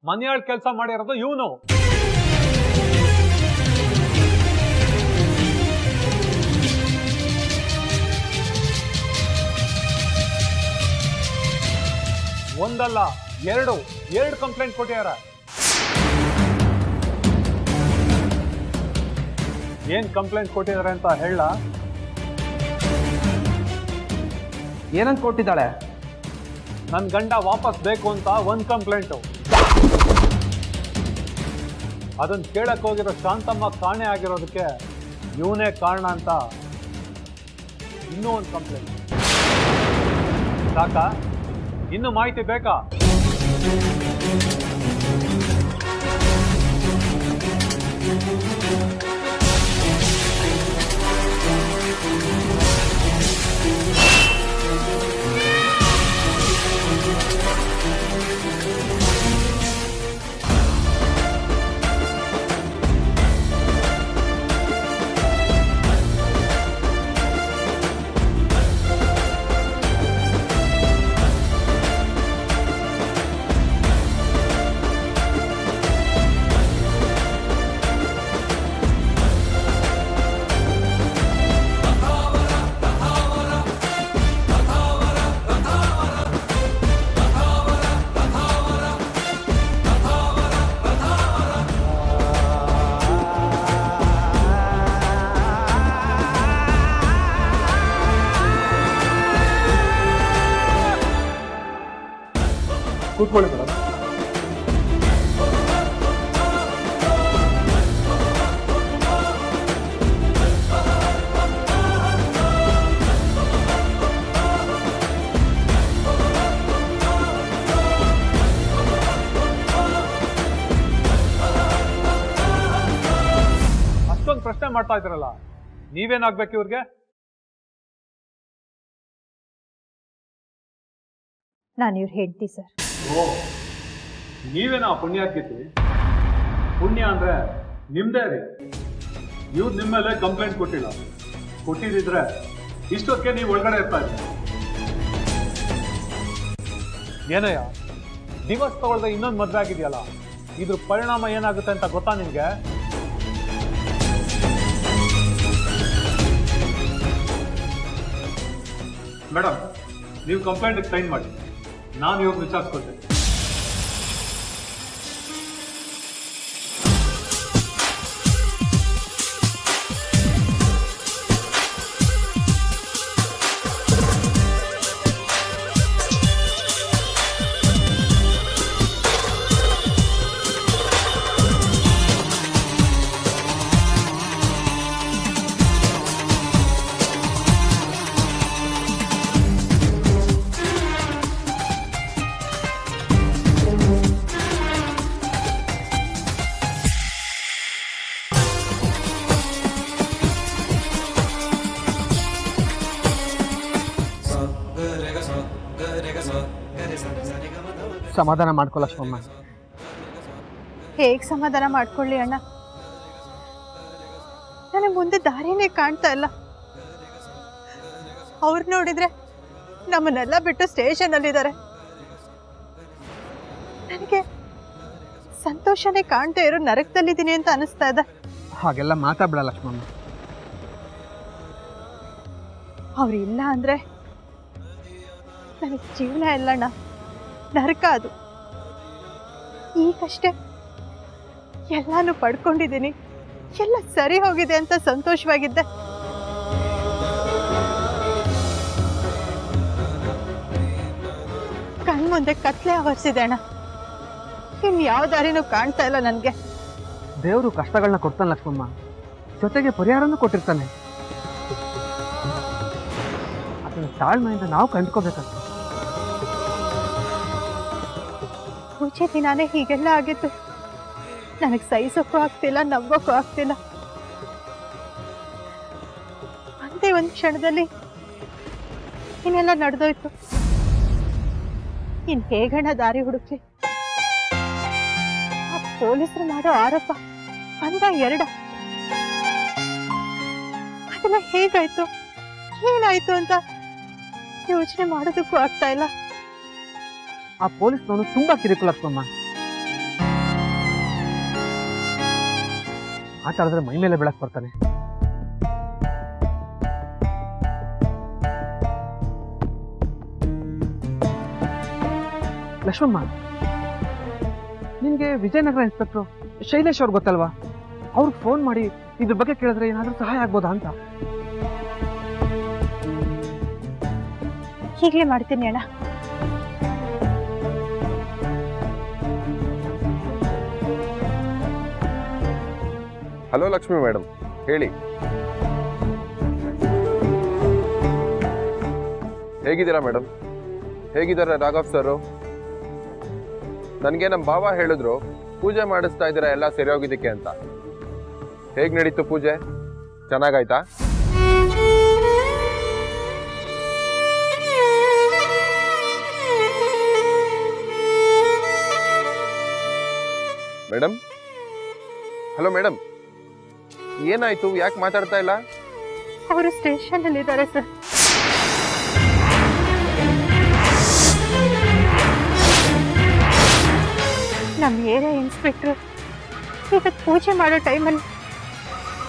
ಮನೆಯಾಳ್ ಕೆಲಸ ಮಾಡಿರೋದು ಇವನು. ಒಂದಲ್ಲ ಎರಡು ಕಂಪ್ಲೇಂಟ್ ಕೊಟ್ಟಿದಾರ. ಏನ್ ಕಂಪ್ಲೇಂಟ್ ಕೊಟ್ಟಿದಾರೆ ಅಂತ ಹೇಳ. ಏನಂತ ಕೊಟ್ಟಿದ್ದಾಳೆ? ನನ್ ಗಂಡ ವಾಪಸ್ ಬೇಕು ಅಂತ ಒಂದ್ ಕಂಪ್ಲೇಂಟು, ಅದನ್ನ ಕೇಳಕ್ ಹೋಗಿರೋ ಶಾಂತಮ್ಮ ಕಾಣೆ ಆಗಿರೋದಕ್ಕೆ ಇವನೇ ಕಾರಣ ಅಂತ ಇನ್ನೂ ಒಂದು ಕಂಪ್ಲೇಂಟ್. ಸಾಕಾ? ಇನ್ನು ಮಾಹಿತಿ ಬೇಕಾ? ಕೂತ್ಕೊಳ್ಳಿ ಮೇಡಮ್. ಅಷ್ಟೊಂದು ಪ್ರಶ್ನೆ ಮಾಡ್ತಾ ಇದ್ರಲ್ಲ, ನೀವೇನಾಗ್ಬೇಕು ಇವ್ರಿಗೆ? ನಾನು ಇವ್ರು ಹೆಂಡತಿ ಸರ್. ಓ, ನೀವೇನಾ ಪುಣ್ಯಾತ್ಗಿತಿ? ಪುಣ್ಯ ಅಂದ್ರೆ ನಿಮ್ದೇ ರೀ. ಇವ್ರು ನಿಮ್ಮ ಮೇಲೆ ಕಂಪ್ಲೇಂಟ್ ಕೊಟ್ಟಿಲ್ಲ. ಕೊಟ್ಟಿದ್ರೆ ಇಷ್ಟೊತ್ತಿಗೆ ನೀವು ಒಳಗಡೆ ಇರ್ತಾ ಇದ್ರಿ. ಏನಯ್ಯ, ಡಿವೋರ್ಸ್ ತಗೊಳ್ದೆ ಇನ್ನೊಂದು ಮದ್ವೆ ಆಗಿದೆಯಲ್ಲ, ಇದ್ರ ಪರಿಣಾಮ ಏನಾಗುತ್ತೆ ಅಂತ ಗೊತ್ತಾ ನಿಮ್ಗೆ? ಮೇಡಮ್, ನೀವು ಕಂಪ್ಲೇಂಟ್ ಸೈನ್ ಮಾಡಿ, ನಾನು ಇವಾಗ ವಿಚಾರಿಸ್ಕೊಳ್ತೇನೆ. ಸಮಾಧಾನ ಮಾಡ್ಕೊಳ್ಳ ಲಕ್ಷ್ಮಮ್ಮ. ಹೇಗೆ ಸಮಾಧಾನ ಮಾಡ್ಕೊಳ್ಳಿ ಅಣ್ಣ? ನನಗೆ ಮುಂದೆ ದಾರಿನೇ ಕಾಣ್ತಾ ಇಲ್ಲ. ಅವ್ರು ನೋಡಿದ್ರೆ ನಮ್ಮನ್ನೆಲ್ಲ ಬಿಟ್ಟು ಸ್ಟೇಷನಲ್ಲಿದ್ದಾರೆ. ನನಗೆ ಸಂತೋಷನೇ ಕಾಣ್ತಾ ಇರೋ ನರಕದಲ್ಲಿದ್ದೀನಿ ಅಂತ ಅನಿಸ್ತಾ ಇದೆ. ಹಾಗೆಲ್ಲ ಮಾತಾಡ್ಬೇಡ ಲಕ್ಷ್ಮಮ್ಮ. ಅವ್ರಿಲ್ಲ ಅಂದ್ರೆ ನನಗೆ ಜೀವನ ಇಲ್ಲಣ್ಣ, ನರಕ ಅದು. ಈಗಷ್ಟೇ ಎಲ್ಲಾನು ಪಡ್ಕೊಂಡಿದ್ದೀನಿ, ಎಲ್ಲ ಸರಿ ಹೋಗಿದೆ ಅಂತ ಸಂತೋಷವಾಗಿದ್ದೆ. ಕಣ್ಮುಂದೆ ಕತ್ಲೆ ಆವರಿಸಿದೆ ಅಣ್ಣ. ಇನ್ ಯಾವ ದಾರಿನೂ ಕಾಣ್ತಾ ಇಲ್ಲ ನನಗೆ. ದೇವರು ಕಷ್ಟಗಳನ್ನ ಕೊಡ್ತಾನೆ ಲಕ್ಷ್ಮಮ್ಮ, ಜೊತೆಗೆ ಪರಿಹಾರನೂ ಕೊಟ್ಟಿರ್ತಾನೆ. ಅದನ್ನ ತಾಳ್ಮೆಯಿಂದ ನಾವು ಕಂಡ್ಕೋಬೇಕಂತ. ಮುಂಚೆ ದಿನಾನೇ ಹೀಗೆಲ್ಲ ಆಗಿತ್ತು. ನನಗೆ ಸಹಿಸೋಕ್ಕೂ ಆಗ್ತಿಲ್ಲ, ನಗ್ಗೋಕ್ಕೂ ಆಗ್ತಿಲ್ಲ. ಒಂದೇ ಒಂದು ಕ್ಷಣದಲ್ಲಿ ಇನ್ನೆಲ್ಲ ನಡೆದೋಯ್ತು. ಇನ್ ಹೇಗಣ್ಣ ದಾರಿ ಹುಡುಕ್ಲಿ? ಆ ಪೊಲೀಸರು ಮಾಡೋ ಆರೋಪ ಒಂದ ಎರಡ, ಅದೆಲ್ಲ ಹೇಗಾಯ್ತು, ಏನಾಯ್ತು ಅಂತ ಯೋಚನೆ ಮಾಡೋದಕ್ಕೂ ಆಗ್ತಾ ಇಲ್ಲ. ಆ ಪೊಲೀಸ್ನವನು ತುಂಬಾ ಕಿರಿಕು ಲಕ್ಷ್ಮಮ್ಮ. ಮಾತಾಡಿದ್ರೆ ಮೈ ಮೇಲೆ ಬೆಳಕ್ ಬರ್ತಾನೆ. ಲಕ್ಷ್ಮಮ್ಮ, ನಿನ್ಗೆ ವಿಜಯನಗರ ಇನ್ಸ್ಪೆಕ್ಟ್ರು ಶೈಲೇಶ್ ಅವ್ರು ಗೊತ್ತಲ್ವಾ? ಅವ್ರಿಗೆ ಫೋನ್ ಮಾಡಿ ಇದ್ರ ಬಗ್ಗೆ ಕೇಳಿದ್ರೆ ಏನಾದ್ರೂ ಸಹಾಯ ಆಗ್ಬೋದಾ ಅಂತ. ಹೀಗೆ ಮಾಡ್ತೀನಿ ಅಣ್ಣ. ಹಲೋ ಲಕ್ಷ್ಮಿ ಮೇಡಮ್, ಹೇಳಿ. ಹೇಗಿದ್ದೀರಾ ಮೇಡಮ್? ಹೇಗಿದ್ದಾರೆ ರಾಘವ್ ಸರು? ನನಗೆ ನಮ್ಮ ಬಾವ ಹೇಳಿದ್ರು ಪೂಜೆ ಮಾಡಿಸ್ತಾ ಇದ್ದೀರಾ ಎಲ್ಲ ಸರಿ ಹೋಗಿದ್ದಕ್ಕೆ ಅಂತ. ಹೇಗೆ ನಡೀತು ಪೂಜೆ? ಚೆನ್ನಾಗಾಯ್ತಾ? ಮೇಡಮ್, ಹಲೋ ಮೇಡಮ್, ಏನಾಯ್ತು? ಯಾಕೆ ಮಾತಾಡ್ತಾ ಇಲ್ಲ? ಅವರು ಸ್ಟೇಷನ್ ಅಲ್ಲಿ ಇದ್ದಾರೆ ಸರ್. ನಮ್ಮ ಏರಿಯಾ ಇನ್ಸ್ಪೆಕ್ಟ್ರು ಇವತ್ತು ಪೂಜೆ ಮಾಡೋ ಟೈಮಲ್ಲಿ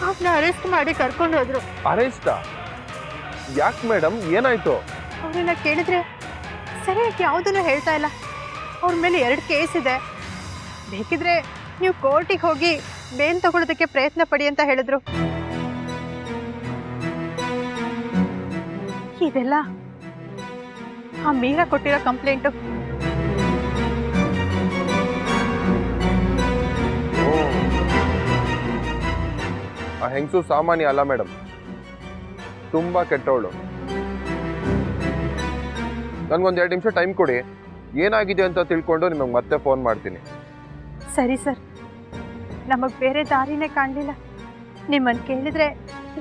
ಅವ್ರನ್ನ ಅರೆಸ್ಟ್ ಮಾಡಿ ಕರ್ಕೊಂಡು ಹೋದ್ರು. ಅರೆಸ್ಟಾ? ಯಾಕೆ ಮೇಡಮ್, ಏನಾಯ್ತು? ಅವ್ರನ್ನ ಕೇಳಿದ್ರೆ ಸರಿಯಾಗಿ ಯಾವುದನ್ನು ಹೇಳ್ತಾ ಇಲ್ಲ. ಅವ್ರ ಮೇಲೆ 2 ಕೇಸ್ ಇದೆ, ಬೇಕಿದ್ರೆ ನೀವು ಕೋರ್ಟಿಗೆ ಹೋಗಿ ಬೇಲ್ ತಗೊಳ್ಳೋದಕ್ಕೆ ಪ್ರಯತ್ನ ಪಡಿ ಅಂತ ಹೇಳಿದ್ರು. ಇದೆಲ್ಲ ಆ ಮೀರಾ ಕೊಟ್ಟಿರೋ ಕಂಪ್ಲೇಂಟು. ಆ ಹೆಂಗಸು ಸಾಮಾನ್ಯ ಅಲ್ಲ ಮೇಡಮ್, ತುಂಬಾ ಕೆಟ್ಟವಳು. ನನ್ಗೊಂದು 2 ನಿಮಿಷ ಟೈಮ್ ಕೊಡಿ, ಏನಾಗಿದೆ ಅಂತ ತಿಳ್ಕೊಂಡು ನಿಮಗೆ ಮತ್ತೆ ಫೋನ್ ಮಾಡ್ತೀನಿ. ಸರಿ ಸರ್, ನಮಗೆ ಬೇರೆ ದಾರಿನೇ ಕಾಣಲಿಲ್ಲ. ನಿಮ್ಮನ್ನು ಕೇಳಿದ್ರೆ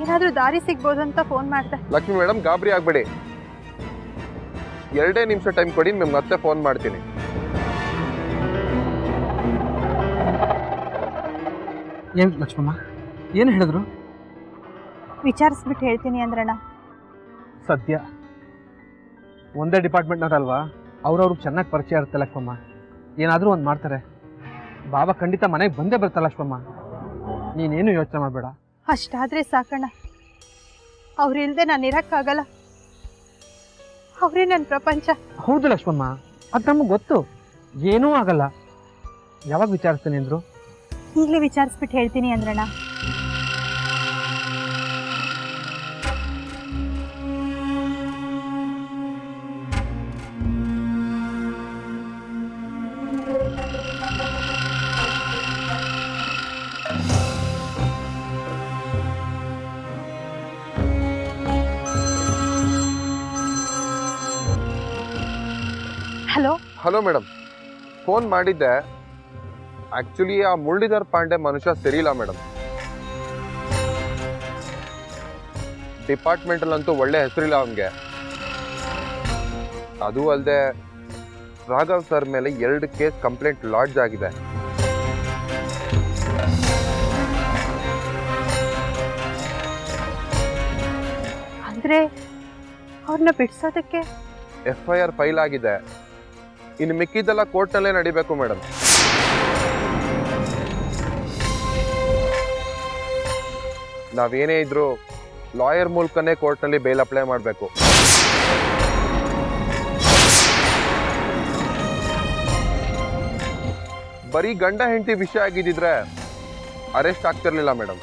ಏನಾದರೂ ದಾರಿ ಸಿಗ್ಬೋದು ಅಂತ ಫೋನ್ ಮಾಡಿದೆ. ಲಕ್ಷ್ಮಿ ಮೇಡಮ್, ಗಾಬರಿ ಆಗ್ಬೇಡಿ. 2 ನಿಮಿಷ ಟೈಮ್ ಕೊಡಿ, ನಿಮ್ಗೆ ಮತ್ತೆ ಫೋನ್ ಮಾಡ್ತೀನಿ. ಏನ್ ಲಕ್ಷ್ಮಮ್ಮ, ಏನು ಹೇಳಿದ್ರು? ವಿಚಾರಿಸ್ಬಿಟ್ಟು ಹೇಳ್ತೀನಿ ಅಂದ್ರಣ್ಣ. ಸದ್ಯ ಒಂದೇ ಡಿಪಾರ್ಟ್ಮೆಂಟ್ನವ್ರಲ್ವಾ, ಅವ್ರವ್ರಿಗೆ ಚೆನ್ನಾಗಿ ಪರಿಚಯ ಇರುತ್ತೆ ಲಕ್ಷ್ಮಮ್ಮ. ಏನಾದರೂ ಒಂದು ಮಾಡ್ತಾರೆ. ಬಾಬಾ ಖಂಡಿತ ಮನೆಗೆ ಬಂದೇ ಬರ್ತಾರೆ ಲಕ್ಷ್ಮಮ್ಮ, ನೀನೇನು ಯೋಚನೆ ಮಾಡಬೇಡ. ಅಷ್ಟಾದರೆ ಸಾಕಣ್ಣ. ಅವ್ರಿಲ್ದೆ ನಾನು ಇರೋಕ್ಕಾಗಲ್ಲ. ಅವರೇ ನನ್ನ ಪ್ರಪಂಚ. ಹೌದು ಲಕ್ಷ್ಮಮ್ಮ, ಅದು ನಮಗೆ ಗೊತ್ತು. ಏನೂ ಆಗಲ್ಲ. ಯಾವಾಗ ವಿಚಾರಿಸ್ತೀನಿ ಅಂದರು? ಈಗಲೇ ವಿಚಾರಿಸ್ಬಿಟ್ಟು ಹೇಳ್ತೀನಿ ಅಂದ್ರಣ್ಣ. ಹಲೋ ಹಲೋ ಮೇಡಮ್, ಫೋನ್ ಮಾಡಿದ್ದೆ. ಆಕ್ಚುಲಿ ಆ ಮುರಳೀಧರ್ ಪಾಂಡೆ ಮನುಷ್ಯ ಸರಿಯಿಲ್ಲ ಮೇಡಮ್. ಡಿಪಾರ್ಟ್ಮೆಂಟಲ್ಲಂತೂ ಒಳ್ಳೆ ಹೆಸರಿಲ್ಲ ಅವನಿಗೆ. ಅದು ಅಲ್ಲದೆ ರಾಘವ್ ಸರ್ ಮೇಲೆ 2 ಕೇಸ್ ಕಂಪ್ಲೇಂಟ್ ಲಾಡ್ಜ್ ಆಗಿದೆ. ಅಂದರೆ ಅವ್ರನ್ನ ಬಿಡ್ಸೋದಕ್ಕೆ FIR ಫೈಲ್ ಆಗಿದೆ. ಇನ್ನು ಮಿಕ್ಕಿದ್ದೆಲ್ಲ ಕೋರ್ಟ್ನಲ್ಲೇ ನಡಿಬೇಕು ಮೇಡಮ್. ನಾವೇನೇ ಇದ್ರೂ ಲಾಯರ್ ಮೂಲಕನೇ ಕೋರ್ಟ್ನಲ್ಲಿ ಬೇಲ್ ಅಪ್ಲೈ ಮಾಡಬೇಕು. ಬರೀ ಗಂಡ ಹೆಂಡತಿ ವಿಷಯ ಆಗಿದ್ದಿದ್ರೆ ಅರೆಸ್ಟ್ ಆಗ್ತಿರ್ಲಿಲ್ಲ ಮೇಡಮ್.